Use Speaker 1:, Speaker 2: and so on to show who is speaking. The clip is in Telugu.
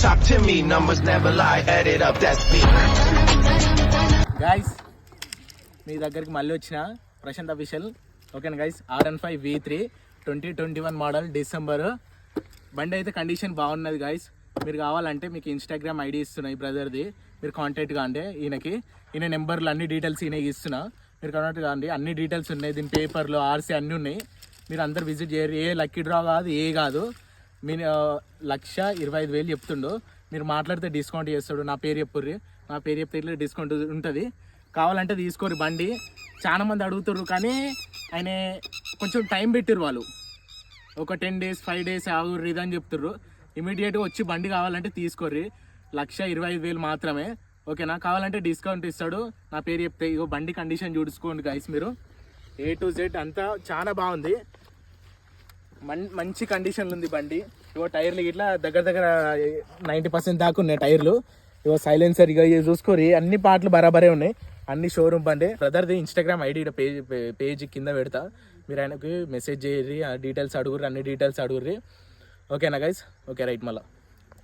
Speaker 1: talk to me, numbers never lie, add it up, that's me.
Speaker 2: Guys మీ దగ్గరికి మళ్ళీ వచ్చిన ప్రశాంత్ అఫీషియల్. ఓకేనా గైస్, R15V3 2021 మోడల్ డిసెంబర్ బండి అయితే కండిషన్ బాగున్నది గైస్. మీరు కావాలంటే మీకు ఇన్స్టాగ్రామ్ ఐడి ఇస్తున్నా ఈ బ్రదర్ది, మీరు కాంటాక్ట్ కాండి. ఈయన నెంబర్లు అన్ని డీటెయిల్స్ ఈయన ఇస్తున్నా, మీరు కాంటాక్ట్ కాండి. అన్ని డీటెయిల్స్ ఉన్నాయి, దీని పేపర్లు ఆర్సీ అన్నీ ఉన్నాయి. మీరు అందరు విజిట్ చేయరు. ఏ లక్కీ డ్రా కాదు, ఏ కాదు. మీరు 1,25,000 చెప్తుండు, మీరు మాట్లాడితే డిస్కౌంట్ చేస్తాడు. నా పేరు చెప్పుర్రి, నా పేరు చెప్తే ఇట్లా డిస్కౌంట్ ఉంటుంది. కావాలంటే తీసుకోరు. బండి చాలా మంది అడుగుతారు, కానీ ఆయన కొంచెం టైం పెట్టారు. వాళ్ళు ఒక 10 days 5 days ఆగుర్రి ఇదని చెప్తుర్రు. ఇమీడియట్గా వచ్చి బండి కావాలంటే తీసుకోర్రి. 1,25,000 మాత్రమే. ఓకేనా, కావాలంటే డిస్కౌంట్ ఇస్తాడు. నా పేరు చెప్తే ఇగో బండి కండిషన్ చూసుకోండి గైస్. మీరు A to Z అంతా చాలా బాగుంది, మంచి కండిషన్లు ఉంది బండి. ఇగో టైర్లు ఇట్లా దగ్గర 90% దాకా ఉన్నాయి టైర్లు. ఇగో సైలెన్సర్ ఇక చూసుకోరి, అన్ని పార్ట్లు బరాబరే ఉన్నాయి. అన్ని షోరూమ్ బండి. బ్రదర్ది ఇన్స్టాగ్రామ్ ఐడి పేజ్ కింద పెడతా, మీరు ఆయనకి మెసేజ్ చేయర్రి, ఆ డీటెయిల్స్ అడుగుర్రి, అన్ని డీటెయిల్స్ అడుగుర్రి. ఓకేనా గైస్? Okay right. మళ్ళీ